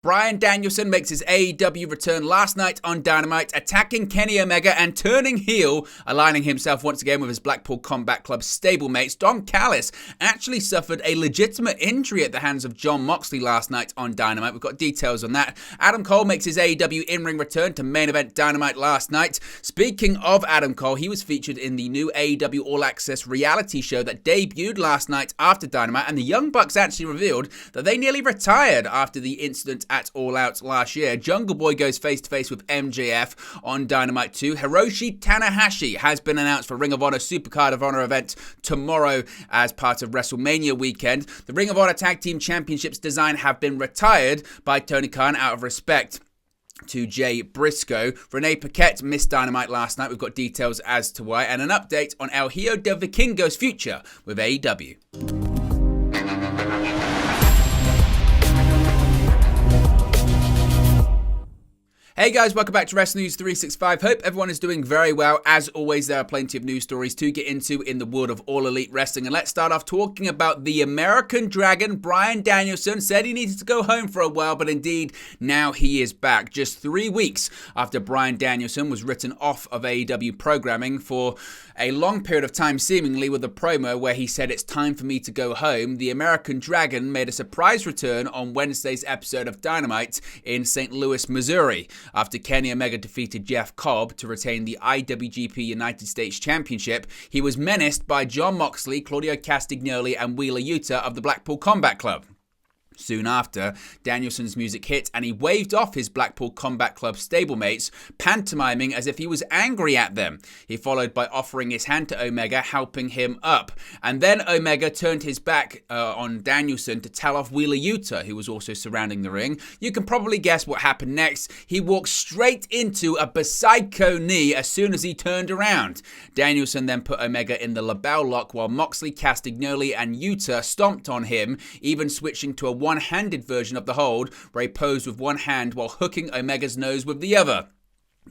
Bryan Danielson makes his AEW return last night on Dynamite, attacking Kenny Omega and turning heel, aligning himself once again with his Blackpool Combat Club stablemates. Don Callis actually suffered a legitimate injury at the hands of Jon Moxley last night on Dynamite. We've got details on that. Adam Cole makes his AEW in-ring return to main event Dynamite last night. Speaking of Adam Cole, he was featured in the new AEW All Access reality show that debuted last night after Dynamite, and the Young Bucks actually revealed that they nearly retired after the incident at All Out last year. Jungle Boy goes face-to-face with MJF on Dynamite 2. Hiroshi Tanahashi has been announced for Ring of Honor Supercard of Honor event tomorrow as part of WrestleMania weekend. The Ring of Honor Tag Team Championships design have been retired by Tony Khan out of respect to Jay Briscoe. Renee Paquette missed Dynamite last night. We've got details as to why, and an update on El Hijo de Vikingo's future with AEW. Hey guys, welcome back to Wrestling News 365. Hope everyone is doing very well. As always, there are plenty of news stories to get into in the world of All Elite Wrestling. And let's start off talking about the American Dragon. Bryan Danielson said he needed to go home for a while, but indeed, now he is back. Just 3 weeks after Bryan Danielson was written off of AEW programming for a long period of time, seemingly, with a promo where he said, "It's time for me to go home," the American Dragon made a surprise return on Wednesday's episode of Dynamite in St. Louis, Missouri. After Kenny Omega defeated Jeff Cobb to retain the IWGP United States Championship, he was menaced by Jon Moxley, Claudio Castagnoli, and Wheeler Yuta of the Blackpool Combat Club. Soon after, Danielson's music hit and he waved off his Blackpool Combat Club stablemates, pantomiming as if he was angry at them. He followed by offering his hand to Omega, helping him up. And then Omega turned his back on Danielson to tell off Wheeler Yuta, who was also surrounding the ring. You can probably guess what happened next. He walked straight into a Psycho knee as soon as he turned around. Danielson then put Omega in the label lock while Moxley, Castagnoli, and Yuta stomped on him, even switching to a one-handed version of the hold, where he posed with one hand while hooking Omega's nose with the other.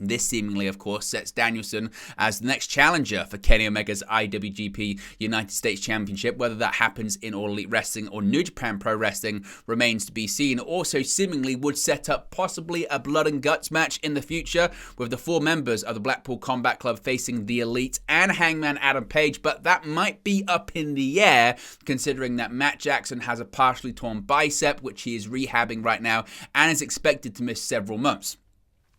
This seemingly, of course, sets Danielson as the next challenger for Kenny Omega's IWGP United States Championship. Whether that happens in All Elite Wrestling or New Japan Pro Wrestling remains to be seen. Also, seemingly would set up possibly a blood and guts match in the future, with the 4 members of the Blackpool Combat Club facing the Elite and Hangman Adam Page, but that might be up in the air, considering that Matt Jackson has a partially torn bicep, which he is rehabbing right now, and is expected to miss several months.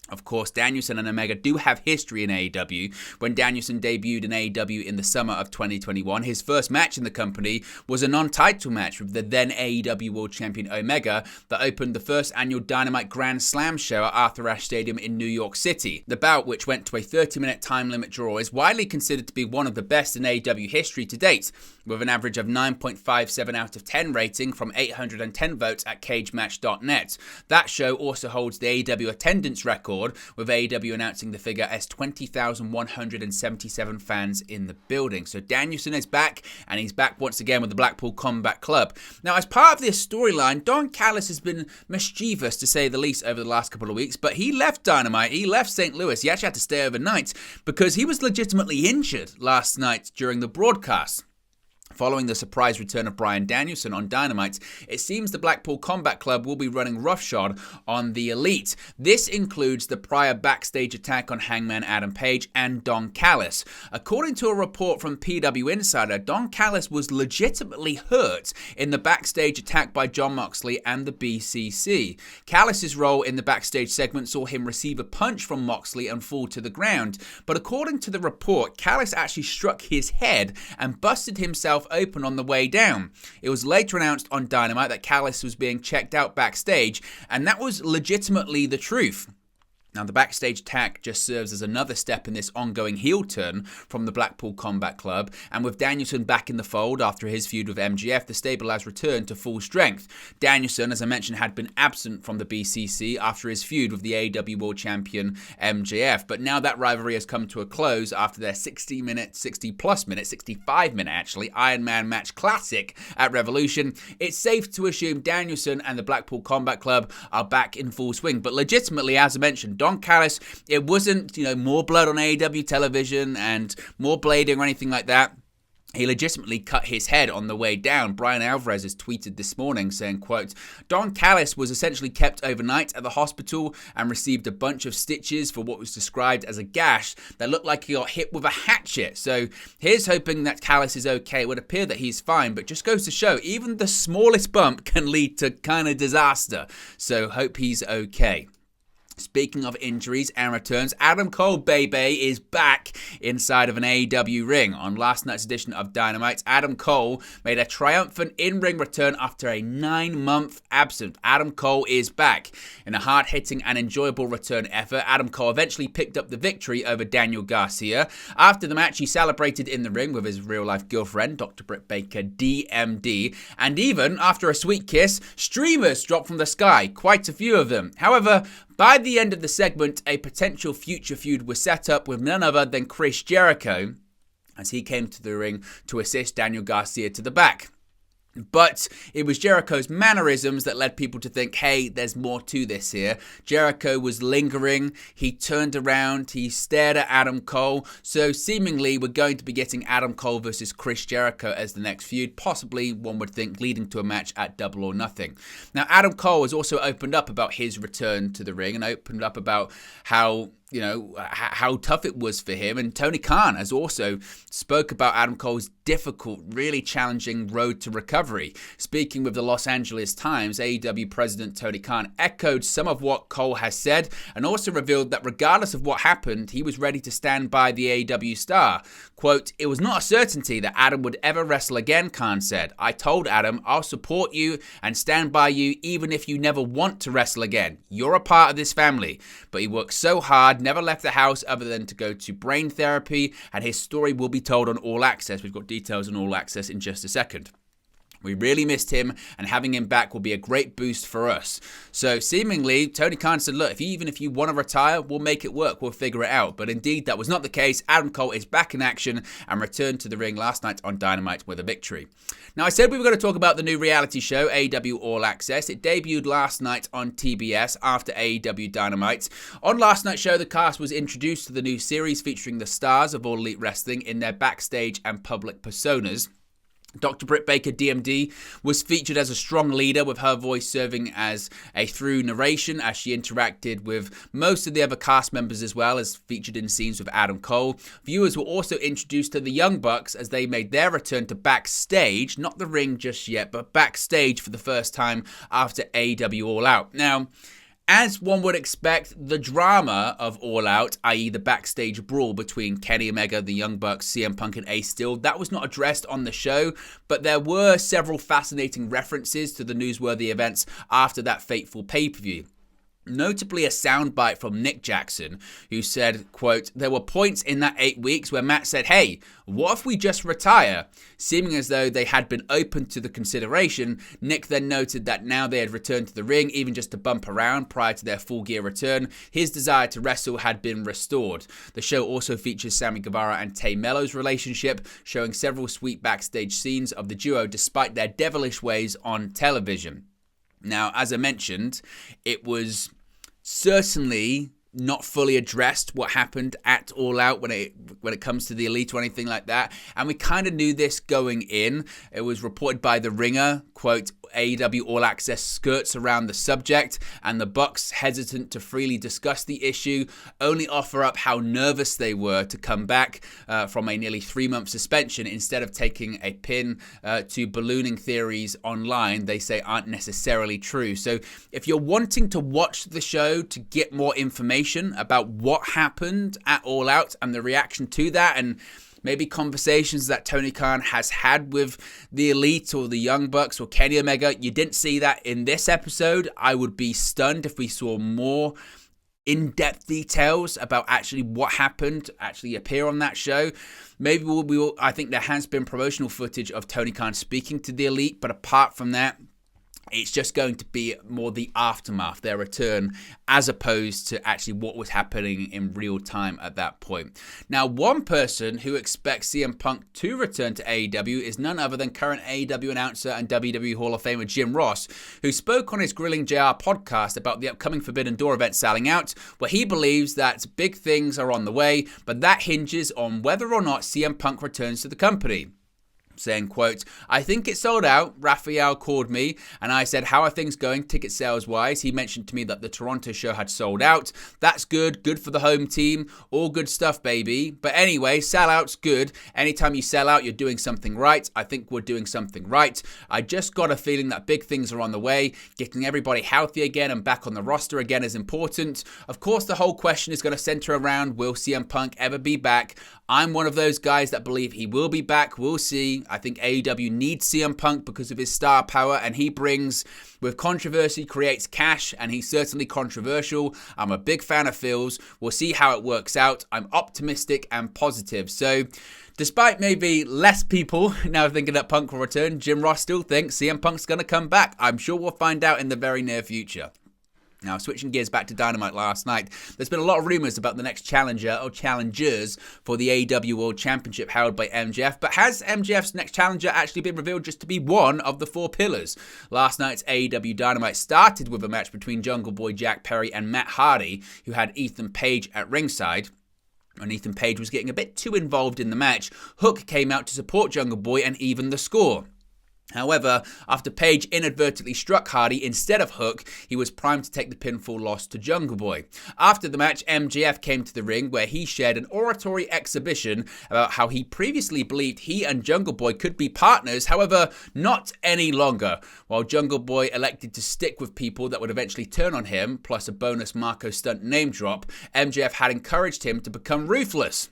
Of course, Danielson and Omega do have history in AEW. When Danielson debuted in AEW in the summer of 2021, his first match in the company was a non-title match with the then AEW World Champion Omega that opened the first annual Dynamite Grand Slam show at Arthur Ashe Stadium in New York City. The bout, which went to a 30-minute time limit draw, is widely considered to be one of the best in AEW history to date, with an average of 9.57 out of 10 rating from 810 votes at cagematch.net. That show also holds the AEW attendance record, with AEW announcing the figure as 20,177 fans in the building. So Danielson is back, and he's back once again with the Blackpool Combat Club. Now, as part of this storyline, Don Callis has been mischievous, to say the least, over the last couple of weeks, but he left Dynamite, he left St. Louis, he actually had to stay overnight because he was legitimately injured last night during the broadcast. Following the surprise return of Bryan Danielson on Dynamite, it seems the Blackpool Combat Club will be running roughshod on the Elite. This includes the prior backstage attack on Hangman Adam Page and Don Callis. According to a report from PW Insider, Don Callis was legitimately hurt in the backstage attack by Jon Moxley and the BCC. Callis' role in the backstage segment saw him receive a punch from Moxley and fall to the ground, but according to the report, Callis actually struck his head and busted himself open on the way down. It was later announced on Dynamite that Callis was being checked out backstage, and that was legitimately the truth. Now, the backstage attack just serves as another step in this ongoing heel turn from the Blackpool Combat Club, and with Danielson back in the fold after his feud with MJF, the stable has returned to full strength. Danielson, as I mentioned, had been absent from the BCC after his feud with the AEW World Champion MJF, but now that rivalry has come to a close after their 65-minute actually, Iron Man match classic at Revolution. It's safe to assume Danielson and the Blackpool Combat Club are back in full swing, but legitimately, as I mentioned, Don Callis, it wasn't, more blood on AEW television and more blading or anything like that. he legitimately cut his head on the way down. Brian Alvarez has tweeted this morning saying, quote, Don Callis was essentially kept overnight at the hospital and received a bunch of stitches for what was described as a gash that looked like he got hit with a hatchet. So here's hoping that Callis is okay. It would appear that he's fine, but just goes to show even the smallest bump can lead to kind of disaster. So hope he's okay. Speaking of injuries and returns, Adam Cole, baby, is back inside of an AEW ring. On last night's edition of Dynamite, Adam Cole made a triumphant in-ring return after a 9-month absence. Adam Cole is back. In a hard-hitting and enjoyable return effort, Adam Cole eventually picked up the victory over Daniel Garcia. After the match, he celebrated in the ring with his real-life girlfriend, Dr. Britt Baker, DMD. And even after a sweet kiss, streamers dropped from the sky, quite a few of them. However, by the end of the segment, a potential future feud was set up with none other than Chris Jericho as he came to the ring to assist Daniel Garcia to the back. But it was Jericho's mannerisms that led people to think, hey, there's more to this here. Jericho was lingering. He turned around. He stared at Adam Cole. So seemingly we're going to be getting Adam Cole versus Chris Jericho as the next feud. Possibly, one would think, leading to a match at Double or Nothing. Now, Adam Cole has also opened up about his return to the ring and opened up about how tough it was for him. And Tony Khan has also spoke about Adam Cole's difficult, really challenging road to recovery. Speaking with the Los Angeles Times, AEW President Tony Khan echoed some of what Cole has said and also revealed that regardless of what happened, he was ready to stand by the AEW star. Quote, it was not a certainty that Adam would ever wrestle again, Khan said. I told Adam, I'll support you and stand by you even if you never want to wrestle again. You're a part of this family. But he worked so hard, never left the house other than to go to brain therapy, and his story will be told on All Access. We've got details on All Access in just a second. We really missed him, and having him back will be a great boost for us. So seemingly, Tony Khan said, look, even if you want to retire, we'll make it work. We'll figure it out. But indeed, that was not the case. Adam Cole is back in action and returned to the ring last night on Dynamite with a victory. Now, I said we were going to talk about the new reality show, AEW All Access. It debuted last night on TBS after AEW Dynamite. On last night's show, the cast was introduced to the new series featuring the stars of All Elite Wrestling in their backstage and public personas. Dr. Britt Baker, DMD, was featured as a strong leader, with her voice serving as a through narration as she interacted with most of the other cast members, as well as featured in scenes with Adam Cole. Viewers were also introduced to the Young Bucks as they made their return to backstage, not the ring just yet, but backstage for the first time after AEW All Out. Now, as one would expect, the drama of All Out, i.e. the backstage brawl between Kenny Omega, the Young Bucks, CM Punk and Ace Steel, that was not addressed on the show, but there were several fascinating references to the newsworthy events after that fateful pay-per-view. Notably a soundbite from Nick Jackson, who said, quote, there were points in that 8 weeks where Matt said, hey, what if we just retire? Seeming as though they had been open to the consideration, Nick then noted that now they had returned to the ring, even just to bump around prior to their full gear return, his desire to wrestle had been restored. The show also features Sammy Guevara and Tay Mello's relationship, showing several sweet backstage scenes of the duo despite their devilish ways on television. Now, as I mentioned, it was certainly not fully addressed what happened at All Out when it comes to the Elite or anything like that. And we kind of knew this going in. It was reported by The Ringer, quote, AEW All Access skirts around the subject, and the Bucks, hesitant to freely discuss the issue, only offer up how nervous they were to come back from a nearly 3-month suspension instead of taking a pin to ballooning theories online they say aren't necessarily true. So if you're wanting to watch the show to get more information about what happened at All Out and the reaction to that, and maybe conversations that Tony Khan has had with the Elite or the Young Bucks or Kenny Omega, you didn't see that in this episode. I would be stunned if we saw more in-depth details about actually what happened actually appear on that show. Maybe we will. I think there has been promotional footage of Tony Khan speaking to the Elite, but apart from that, it's just going to be more the aftermath, their return, as opposed to actually what was happening in real time at that point. Now, one person who expects CM Punk to return to AEW is none other than current AEW announcer and WWE Hall of Famer Jim Ross, who spoke on his Grilling JR podcast about the upcoming Forbidden Door event selling out, where he believes that big things are on the way, but that hinges on whether or not CM Punk returns to the company. saying, quote, "I think it's sold out. Raphael called me and I said, how are things going ticket sales wise? He mentioned to me that the Toronto show had sold out. That's good. Good for the home team. All good stuff, baby. But anyway, sellout's good. Anytime you sell out, you're doing something right. I think we're doing something right. I just got a feeling that big things are on the way. Getting everybody healthy again and back on the roster again is important. Of course, the whole question is going to center around, will CM Punk ever be back? I'm one of those guys that believe he will be back. We'll see. I think AEW needs CM Punk because of his star power, and he brings, with controversy, creates cash, and he's certainly controversial. I'm a big fan of Phil's. We'll see how it works out. I'm optimistic and positive. So, despite maybe less people now thinking that Punk will return, Jim Ross still thinks CM Punk's going to come back. I'm sure we'll find out in the very near future. Now, switching gears back to Dynamite last night, there's been a lot of rumours about the next challenger or challengers for the AEW World Championship held by MJF, but has MJF's next challenger actually been revealed just to be one of the four pillars? Last night's AEW Dynamite started with a match between Jungle Boy Jack Perry and Matt Hardy, who had Ethan Page at ringside. And Ethan Page was getting a bit too involved in the match. Hook came out to support Jungle Boy and even the score. However, after Page inadvertently struck Hardy instead of Hook, he was primed to take the pinfall loss to Jungle Boy. After the match, MJF came to the ring where he shared an oratory exhibition about how he previously believed he and Jungle Boy could be partners, however, not any longer. While Jungle Boy elected to stick with people that would eventually turn on him, plus a bonus Marco Stunt name drop, MJF had encouraged him to become ruthless.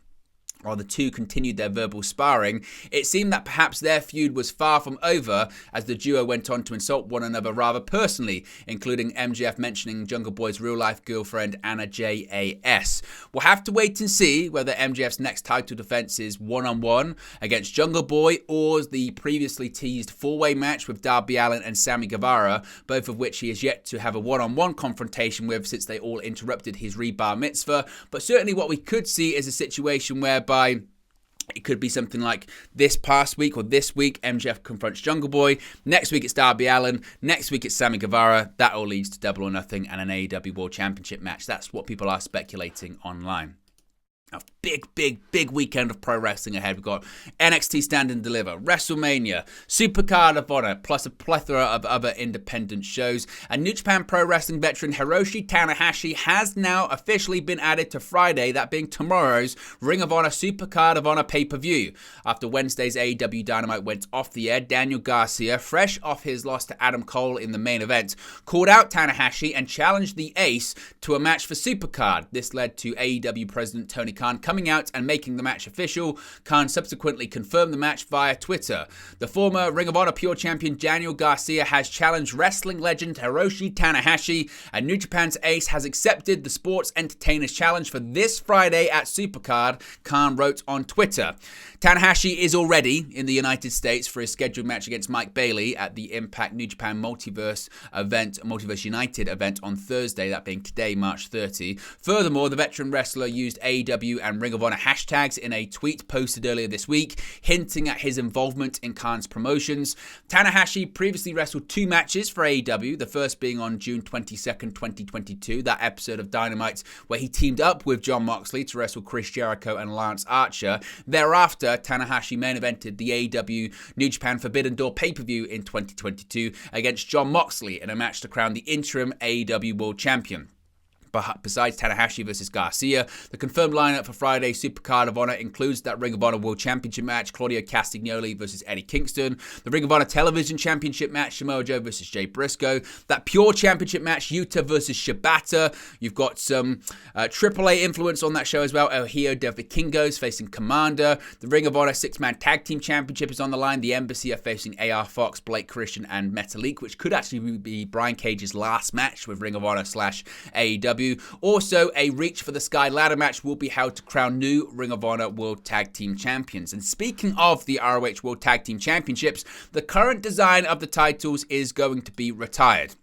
While the two continued their verbal sparring, it seemed that perhaps their feud was far from over as the duo went on to insult one another rather personally, including MJF mentioning Jungle Boy's real-life girlfriend Anna J.A.S. We'll have to wait and see whether MJF's next title defense is one-on-one against Jungle Boy or the previously teased four-way match with Darby Allin and Sammy Guevara, both of which he has yet to have a one-on-one confrontation with since they all interrupted his rebar mitzvah. But certainly what we could see is a situation where it could be something like this past week or this week, MJF confronts Jungle Boy. Next week, it's Darby Allin. Next week, it's Sammy Guevara. That all leads to Double or Nothing and an AEW World Championship match. That's what people are speculating online. A big weekend of pro wrestling ahead. We've got NXT Stand and Deliver, WrestleMania, Supercard of Honor, plus a plethora of other independent shows. And New Japan Pro Wrestling veteran Hiroshi Tanahashi has now officially been added to Friday, that being tomorrow's Ring of Honor Supercard of Honor pay-per-view. After Wednesday's AEW Dynamite went off the air, Daniel Garcia, fresh off his loss to Adam Cole in the main event, called out Tanahashi and challenged the Ace to a match for Supercard. This led to AEW President Tony Khan coming out and making the match official. Khan subsequently confirmed the match via Twitter. The former Ring of Honor Pure Champion Daniel Garcia has challenged wrestling legend Hiroshi Tanahashi, and New Japan's Ace has accepted the Sports Entertainers Challenge for this Friday at Supercard, Khan wrote on Twitter. Tanahashi is already in the United States for his scheduled match against Mike Bailey at the Impact New Japan Multiverse United event on Thursday, that being today, March 30. Furthermore, the veteran wrestler used AEW and Ring of Honor hashtags in a tweet posted earlier this week, hinting at his involvement in Khan's promotions. Tanahashi previously wrestled two matches for AEW, the first being on June 22nd, 2022, that episode of Dynamite where he teamed up with Jon Moxley to wrestle Chris Jericho and Lance Archer. Thereafter, Tanahashi main evented the AEW New Japan Forbidden Door pay-per-view in 2022 against Jon Moxley in a match to crown the interim AEW World Champion. But besides Tanahashi versus Garcia, the confirmed lineup for Friday's Supercard of Honor includes that Ring of Honor World Championship match, Claudio Castagnoli versus Eddie Kingston, the Ring of Honor Television Championship match, Samoa Joe versus Jay Briscoe, that Pure Championship match, Yuta versus Shibata. You've got some AAA influence on that show as well. El Hijo de Vikingos facing Commander. The Ring of Honor Six-Man Tag Team Championship is on the line. The Embassy are facing AR Fox, Blake Christian, and Metalik, which could actually be Brian Cage's last match with Ring of Honor / AEW. Also, a Reach for the Sky ladder match will be held to crown new Ring of Honor World Tag Team Champions. And speaking of the ROH World Tag Team Championships, the current design of the titles is going to be retired.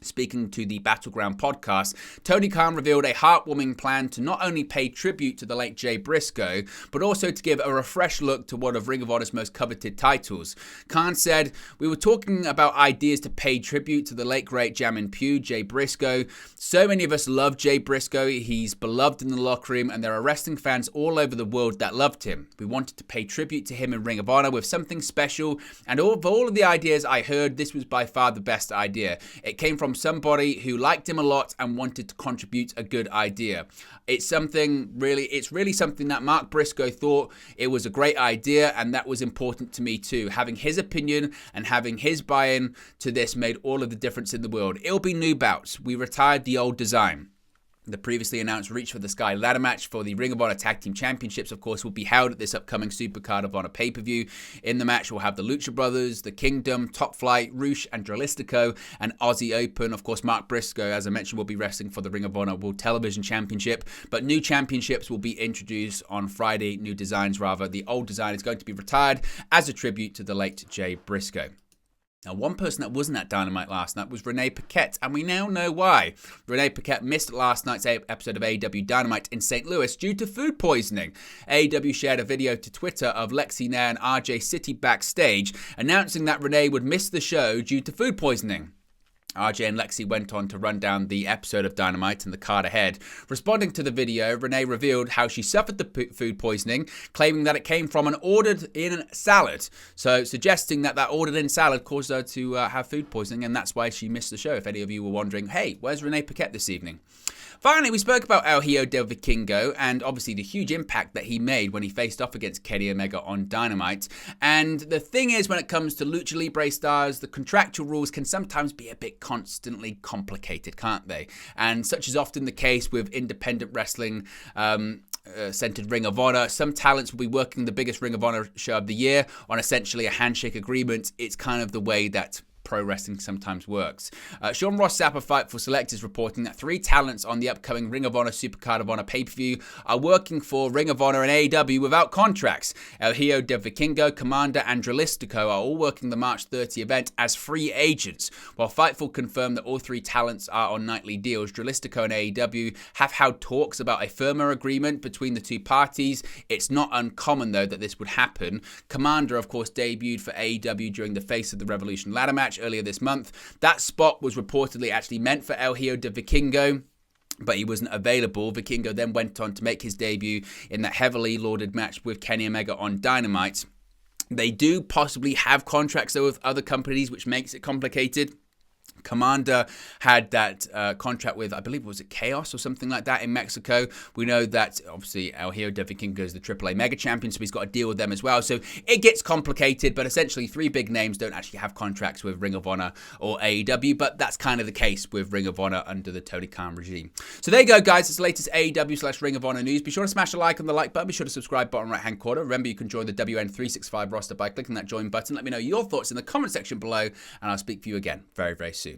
Speaking to the Battleground podcast, Tony Khan revealed a heartwarming plan to not only pay tribute to the late Jay Briscoe, but also to give a refreshed look to one of Ring of Honor's most coveted titles. Khan said, "We were talking about ideas to pay tribute to the late great Jammin' Pew, Jay Briscoe. So many of us love Jay Briscoe. He's beloved in the locker room, and there are wrestling fans all over the world that loved him. We wanted to pay tribute to him in Ring of Honor with something special, and of all of the ideas I heard, this was by far the best idea. It came from somebody who liked him a lot and wanted to contribute a good idea. It's really something that Mark Briscoe thought it was a great idea, and that was important to me too. Having his opinion and having his buy-in to this made all of the difference in the world. It'll be new bouts. We retired the old design." The previously announced Reach for the Sky ladder match for the Ring of Honor Tag Team Championships, of course, will be held at this upcoming Supercard of Honor pay-per-view. In the match, we'll have the Lucha Brothers, the Kingdom, Top Flight, Roosh, and Dralistico, and Aussie Open. Of course, Mark Briscoe, as I mentioned, will be wrestling for the Ring of Honor World Television Championship. But new championships will be introduced on Friday. New designs, rather. The old design is going to be retired as a tribute to the late Jay Briscoe. Now, one person that wasn't at Dynamite last night was RENEE Paquette, and we now know why. RENEE Paquette missed last night's episode of AEW Dynamite in St. Louis due to food poisoning. AEW shared a video to Twitter of Lexi Nair and RJ City backstage, announcing that RENEE would miss the show due to food poisoning. RJ and Lexi went on to run down the episode of Dynamite and the card ahead. Responding to the video, RENEE revealed how she suffered the food poisoning, claiming that it came from an ordered-in salad. So, suggesting that ordered-in salad caused her to have food poisoning, and that's why she missed the show. If any of you were wondering, hey, where's RENEE Paquette this evening? Finally, we spoke about El Hijo del Vikingo and obviously the huge impact that he made when he faced off against Kenny Omega on Dynamite. And the thing is, when it comes to Lucha Libre stars, the contractual rules can sometimes be a bit constantly complicated, can't they? And such is often the case with independent wrestling centered Ring of Honor. Some talents will be working the biggest Ring of Honor show of the year on essentially a handshake agreement. It's kind of the way that pro wrestling sometimes works. Sean Ross Sapp of Fightful Select is reporting that 3 talents on the upcoming Ring of Honor Supercard of Honor pay-per-view are working for Ring of Honor and AEW without contracts. El Hijo del Vikingo, Commander, and Dralistico are all working the March 30 event as free agents. While Fightful confirmed that all 3 talents are on nightly deals, Dralistico and AEW have held talks about a firmer agreement between the 2 parties. It's not uncommon, though, that this would happen. Commander, of course, debuted for AEW during the Face of the Revolution ladder match earlier this month. That spot was reportedly actually meant for El Hijo del Vikingo, but he wasn't available. Vikingo then went on to make his debut in that heavily lauded match with Kenny Omega on Dynamite. They do possibly have contracts though with other companies, which makes it complicated. Commander had that contract with, I believe, was it Chaos or something like that in Mexico. We know that, obviously, El Hijo del Vikingo is the AAA Mega Champion, so he's got to deal with them as well. So it gets complicated, but essentially 3 big names don't actually have contracts with Ring of Honor or AEW, but that's kind of the case with Ring of Honor under the Tony Khan regime. So there you go, guys. It's the latest AEW/Ring of Honor news. Be sure to smash a like on the like button. Be sure to subscribe bottom right-hand corner. Remember, you can join the WN365 roster by clicking that join button. Let me know your thoughts in the comment section below, and I'll speak to you again very, very soon.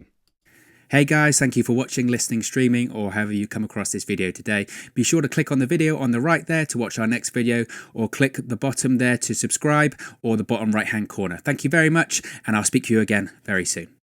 Hey guys, thank you for watching, listening, streaming, or however you come across this video today. Be sure to click on the video on the right there to watch our next video, or click the bottom there to subscribe, or the bottom right hand corner. Thank you very much, and I'll speak to you again very soon.